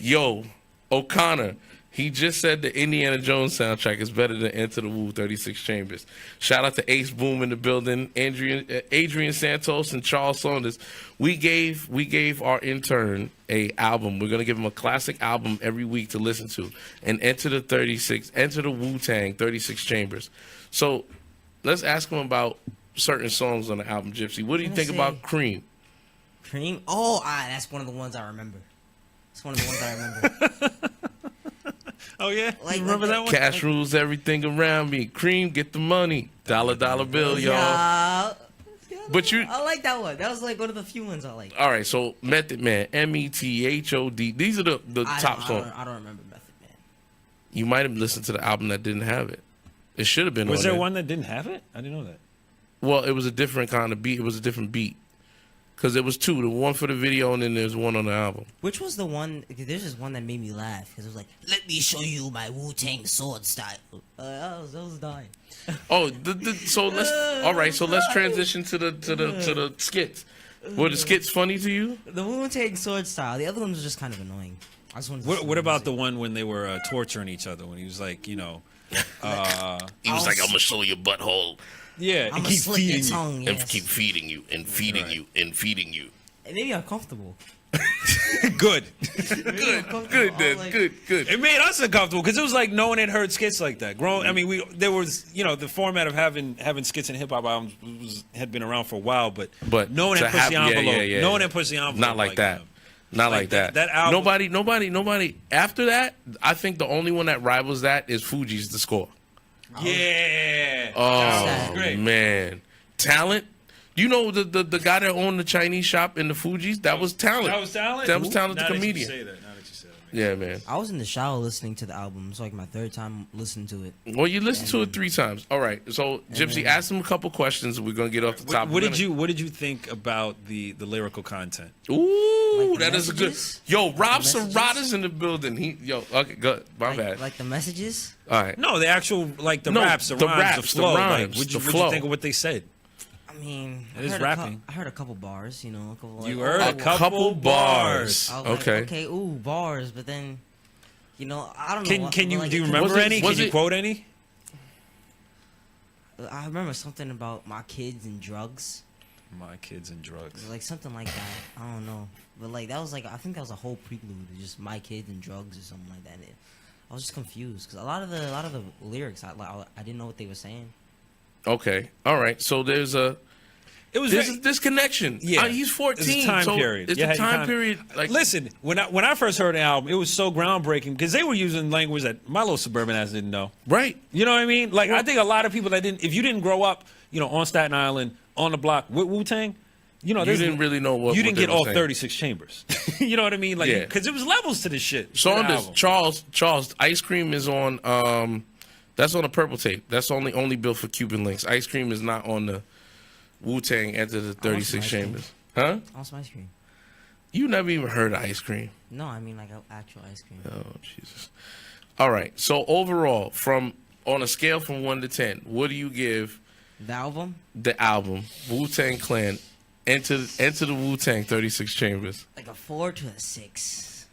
Yo, O'Connor. He just said the Indiana Jones soundtrack is better than Enter the Wu 36 Chambers. Shout out to Ace Boom in the building, Adrian Santos and Charles Saunders. We gave our intern a album. We're gonna give him a classic album every week to listen to. And Enter the Wu-Tang 36 Chambers. So let's ask him about certain songs on the album, Gypsy. What do you think about Cream? Cream? Oh, that's one of the ones I remember. It's one of the ones I remember. Oh yeah, you remember that one? Cash rules everything around me. Cream, get the money. Dollar bill, y'all. Yeah. But I like that one. That was like one of the few ones I like. All right, so Method Man, METHOD. These are the top songs. I don't remember Method Man. You might have listened to the album that didn't have it. It should have been. Was there one that didn't have it? I didn't know that. Well, it was a different kind of beat. It was a different beat. Because there was two. The one for the video and then there's one on the album. Which was the one? There's just one that made me laugh. Because it was like, let me show you my Wu-Tang sword style. I was dying. Oh, so let's... All right, so let's transition to the skits. Were the skits funny to you? The Wu-Tang sword style. The other ones were just kind of annoying. I just wanted to what about the one when they were torturing each other? When he was like, you know... he was like, I'm going to show you butthole. Yeah, and keep feeding you. Tongue, yes. And keep feeding you and feeding you and feeding you. It made me uncomfortable. Good. Good. It made us uncomfortable because it was like no one had heard skits like that. I mean, there was, you know, the format of having skits in hip hop albums had been around for a while, but no one had pushed the envelope. No one had pushed the envelope. Not like that. Not like that. That album. Nobody. After that, I think the only one that rivals that is Fuji's The Score. Yeah. Oh, man. Talent. You know the guy that owned the Chinese shop in the Fugees? That was Talent. That was Talent? That was Talent, the Now that you comedian. say that, now that you say that. Yeah, man. I was in the shower listening to the album. It's like my third time listening to it. Well, you listened to it 3 times. All right. So, Gypsy, ask him a couple questions. We're going to get off the top. What did you think about the lyrical content? Ooh, Like the that is a good. messages? Yo, Rob messages? Serrata's in the building. Okay, good. My bad. Like the messages. All right. No, the actual like the No, raps, the rhymes, the flow. rhymes, What'd the you flow. think of what they said? I mean, It is rapping. I heard a couple bars. You know, a couple. You like, heard oh, a couple bars. I was like, Okay. okay, ooh, bars. But then, you know, I don't know. Can you like, do you it- remember Was it- any? was Can you it- quote any? I remember something about my kids and drugs. My kids and drugs. Like something like that. I don't know. But like that was like I think that was a whole prelude to just my kids and drugs or something like that. And I was just confused because a lot of the lyrics I didn't know what they were saying. Okay. All right. So there's a this connection. Yeah. He's 14. It's a time so period. It's Yeah, a you time kinda- period. Like, Listen, when I first heard the album, it was so groundbreaking because they were using language that my little suburban ass didn't know. right. You know what I mean? Like I think a lot of people that didn't, if you didn't grow up, you know, on Staten Island, on the block with Wu-Tang, you know, You there's- didn't really know what you what didn't they get were all saying. 36 chambers. You know what I mean? Like, Yeah. because it was levels to this shit. So to on the this, album. Charles, Ice Cream is on. That's on the purple tape. That's only built for Cuban links. Ice Cream is not on the Wu-Tang Enter the 36 ice cream. Chambers. Huh? I want some ice cream. You never even heard of Ice Cream. No, I mean like actual ice cream. Oh, Jesus. All right. So overall, on a scale from 1 to 10, what do you give The album? the album Wu-Tang Clan Enter the Wu-Tang 36 Chambers? Like a 4 to a 6.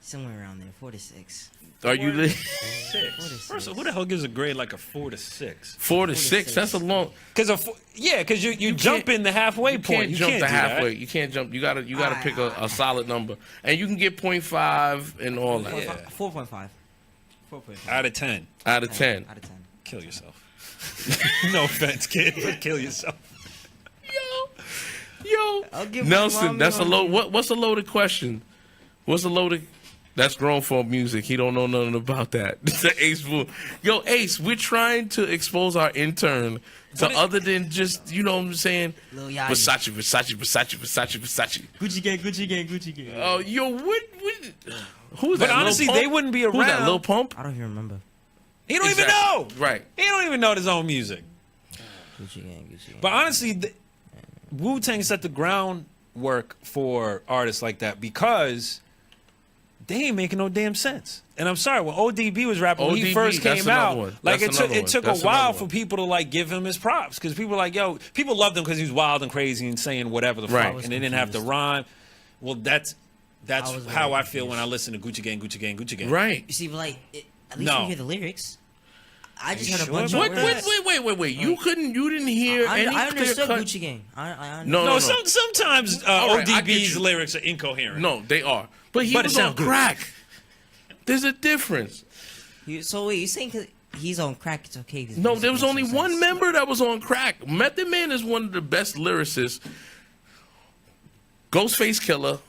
Somewhere around there, 4 to 6. Are you 6. 4 to 6. First of all, who the hell gives a grade like a 4 to 6? 4 to 6? 6. That's a long. Because you jump in the halfway You point. can't You jump can't the do halfway. that. You can't jump. You gotta pick a solid number, and you can get 0.5 and all that 4.5. 4.5. Out of 10, out of 10. Out of 10. kill yourself. No offense, kid, but kill yourself. Yo, I'll give my Nelson, mom that's a and load. What's a loaded question? What's a loaded? That's grown for music. He don't know nothing about that. It's an Ace fool. Yo, Ace, we're trying to expose our intern to other than just, you know what I'm saying? Lil Yachty. Versace. Gucci gang, Gucci gang, Gucci gang. Oh, yo, what who's But that? Lil honestly, Pump? they wouldn't be Who's that, around. Lil Pump? I don't even remember. He don't even Exactly. know. Right. He don't even know his own music. Gucci gang, Gucci gang. But honestly, Wu-Tang set the groundwork for artists like that because they ain't making no damn sense. And I'm sorry, when ODB was rapping, when he ODB, first that's came another out, one. like That's it took another it took one. a That's while another for one. people to like give him his props because people were like, yo, people loved him because he was wild and crazy and saying whatever the Right. fuck, and they didn't have to confused. rhyme. Well, that's I was how very I feel when I listen to Gucci Gang, Gucci Gang, Gucci Gang. Right. You see, but like, at least No. you hear the lyrics. I just you heard a sure bunch about of that? words. Wait. You didn't hear any I understood clear-cut- Gucci gang. I No, No, sometimes All right, I get ODB's you. lyrics are incoherent. No, they are. But he But it was on sound good. crack. There's a difference. So wait, you saying 'cause he's on crack? It's okay. 'cause No, music there was makes only no one sense. member that was on crack. Method Man is one of the best lyricists. Ghostface Killer,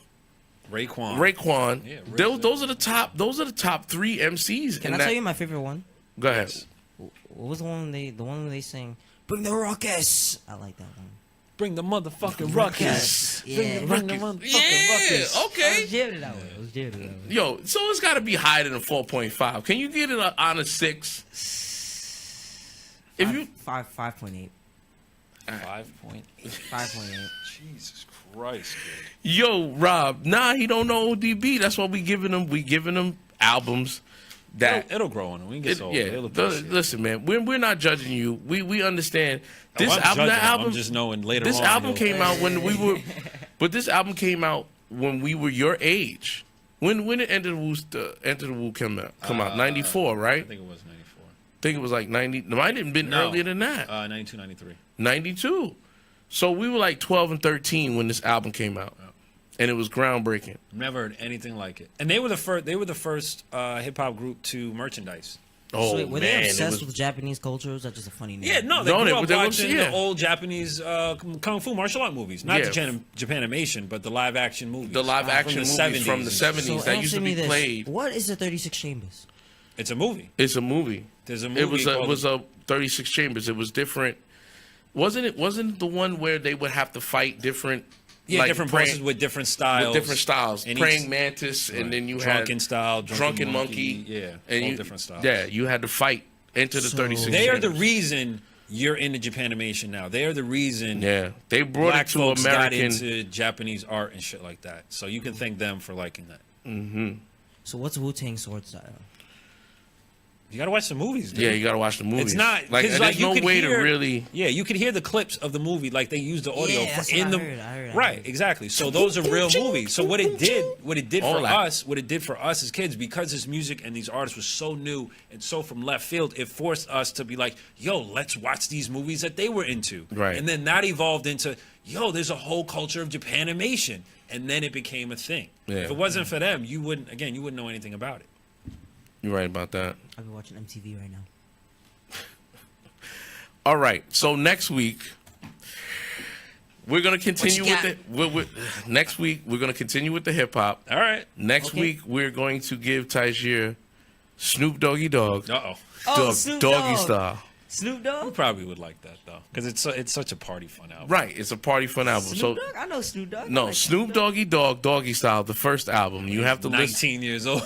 Raekwon. Yeah, those are the top. Those are the top 3 MCs. Can I tell you my favorite one? Go ahead. What was the one where they sing? Bring the ruckus. I like that one. Bring the motherfucking ruckus. Yeah. Bring the motherfucking Yeah. ruckus. I Okay. was jamming to that one. I was jamming to that one. Yo, so it's got to be higher than a 4.5. Can you get it on a 6? If you 5.8. 5.8. 5.8. Jesus Christ, kid. Yo, Rob, he don't know ODB. That's why we giving him albums that It'll grow on him. We can get older. yeah. It'll appreciate it. Listen, man, we're not judging you. We understand this I'm album. judging That him. album. I'm just knowing later This on. album he'll- came out when we were, but this album came out when we were your age. When did Enter the Wu come out? 94, I right? think it was 94. I think it was like 90. No, might have been earlier than that. 92, 93. 92. So we were like 12 and 13 when this album came out, and it was groundbreaking. Never heard anything like it. And they were the first. They were the first hip hop group to merchandise. Oh So wait, were man, they it obsessed was- with Japanese culture? Or is that just a funny name? Yeah, no, they No, grew up they were- watching yeah. the old Japanese kung fu martial art movies, not Yeah. Japanimation, but the live action movies. the live action from the movies from the 70s So that used to answer me be this. played. What is the 36 Chambers? It's a movie. It's a movie. There's a movie. It was called a 36 Chambers. It was different. Wasn't the one where they would have to fight different different poses with different styles. And praying mantis, and then you drunken had style, drunken monkey. Yeah, and all different styles. Yeah, you had to fight Enter the 36. They are the reason you're into Japanimation now. They are the reason. Yeah, they brought black it to folks got American. into Japanese art and shit like that. So you can thank them for liking that. Mm-hmm. So what's Wu-Tang sword style? You gotta watch the movies, dude. Yeah, you gotta watch the movie. It's not like 'cause, there's you no could way hear, to really. Yeah, you could hear the clips of the movie, like they used the audio Yeah, that's in what the. I heard. Right, exactly. So those are real movies. So what it did All that. what it did for us as kids, because this music and these artists was so new and so from left field, it forced us to be like, yo, let's watch these movies that they were into. Right. And then that evolved into, yo, there's a whole culture of Japanimation, and then it became a thing. Yeah. If it wasn't for them, you wouldn't know anything about it. You're right about that. I've been watching MTV right now. All right. So next week we're gonna continue What with you it. Next week we're gonna continue with the hip hop. All right. Next Okay. week we're going to give Tyghier Snoop Doggy Dogg. Uh-oh. Oh, Snoop Doggy Dogg. style. Snoop You Dogg? probably would like that though, because it's such a party fun album. Right. It's a party fun album. Snoop So Dogg? I know Snoop Dogg. I no, like Snoop Doggy Dogg Doggy Style, the first album. You have to listen. 19 years old.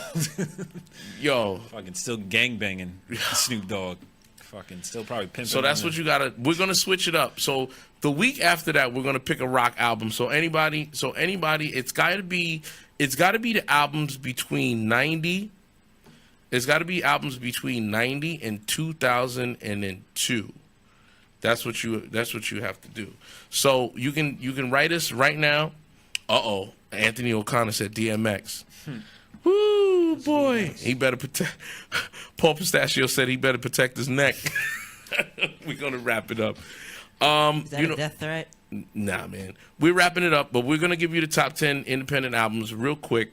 Yo. Fucking still gangbanging Snoop Dogg. Fucking still probably pimping. So that's what you gotta. We're gonna switch it up. So the week after that, we're gonna pick a rock album. So anybody, it's gotta be the albums between 90. It's got to be albums between 90 and 2002. That's what you have to do. So you can write us right now. Anthony O'Connor said DMX. Woo, boy. He better protect. Paul Pistachio said he better protect his neck. We're going to wrap it up. Is that a death threat? Nah, man. We're wrapping it up, but we're going to give you the top 10 independent albums real quick.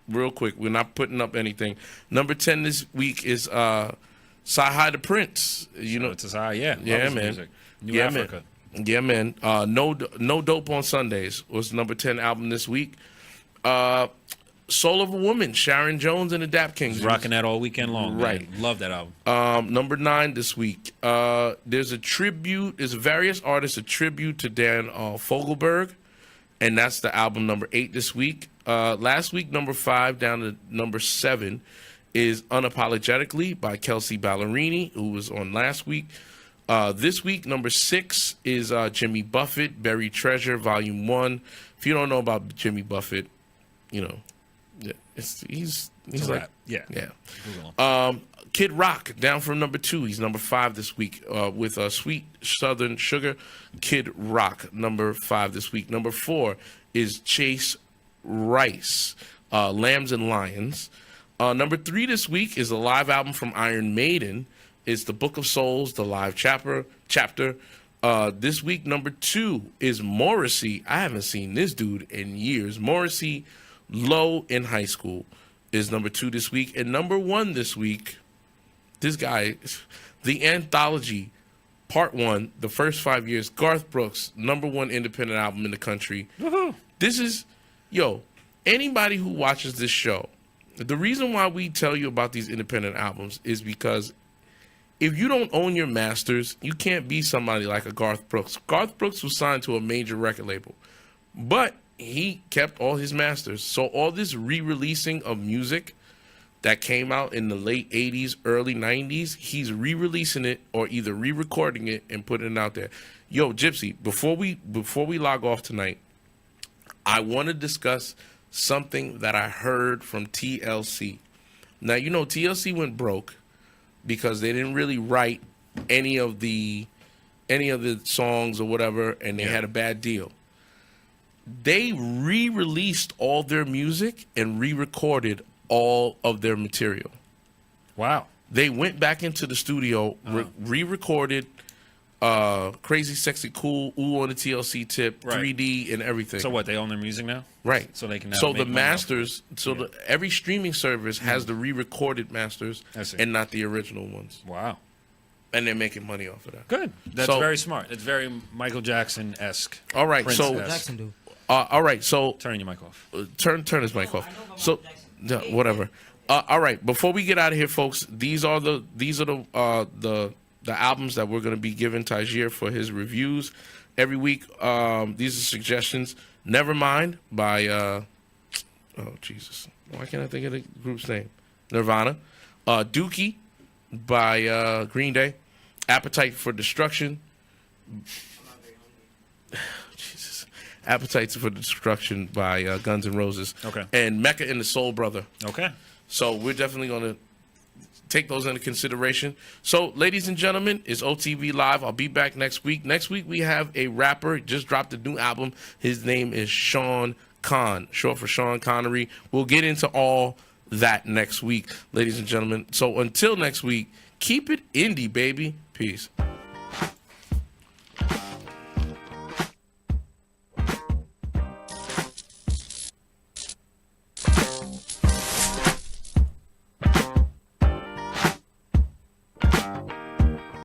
We're not putting up anything. Number 10 this week is Sci-Hi the Prince. You know, it's high, yeah. Yeah, Love his man. music. New Yeah, Africa. man. Yeah, man. No Dope on Sundays was number 10 album this week. Soul of a Woman, Sharon Jones and the Dap Kings. Rocking that all weekend long. Right. Man. Love that album. Number 9 this week. There's various artists, a tribute to Dan Fogelberg, and that's the album number 8 this week. Last week, number 5 down to number 7 is Unapologetically by Kelsey Ballerini, who was on last week. This week, number 6 is Jimmy Buffett, Buried Treasure, Volume 1. If you don't know about Jimmy Buffett, you know, he's like, rap. Yeah. Google him. Kid Rock, down from number 2. He's number 5 this week with Sweet Southern Sugar. Kid Rock, number 5 this week. Number 4 is Chase Rice, Lambs and Lions. Number 3 this week is a live album from Iron Maiden. It's the Book of Souls, the live chapter. This week, number 2 is Morrissey. I haven't seen this dude in years. Morrissey, Low in High School is number 2 this week. And number 1 this week, this guy, the Anthology, Part 1, the first 5 years, Garth Brooks, number 1 independent album in the country. Woohoo. This is, anybody who watches this show, the reason why we tell you about these independent albums is because if you don't own your masters, you can't be somebody like a Garth Brooks. Garth Brooks was signed to a major record label, but he kept all his masters. So all this re-releasing of music that came out in the late 80s, early 90s, he's re-releasing it or either re-recording it and putting it out there. Yo, Gypsy, before we log off tonight, I want to discuss something that I heard from TLC. Now, TLC went broke because they didn't really write any of the songs or whatever, and they had a bad deal. They re-released all their music and re-recorded all of their material. Wow. They went back into the studio, re-recorded Crazy Sexy Cool, Ooh on the TLC tip, Right. 3D and everything. So what? They own their music now? Right. So they can now So make the money off masters, every streaming service has the re-recorded masters I see. and not the original ones. Wow. And they're making money off of that. Good. That's So- very smart. It's very Michael Jackson-esque. All right, so What Jackson do? all right, so Turning your mic off. turn his mic off. So whatever. All right, before we get out of here, folks, these are the the albums that we're going to be giving Tyghier for his reviews every week. These are suggestions. Nevermind by oh Jesus, why can't I think of the group's name? Nirvana. Dookie by Green Day. Appetite for Destruction. Jesus. Appetite for Destruction by Guns N' Roses. Okay. And Mecca and the Soul Brother. Okay. So we're definitely going to take those into consideration. So, ladies and gentlemen, it's OTV Live. I'll be back next week. Next week, we have a rapper, just dropped a new album. His name is Sean Conn, short for Sean Connery. We'll get into all that next week, ladies and gentlemen. So, until next week, keep it indie, baby. Peace.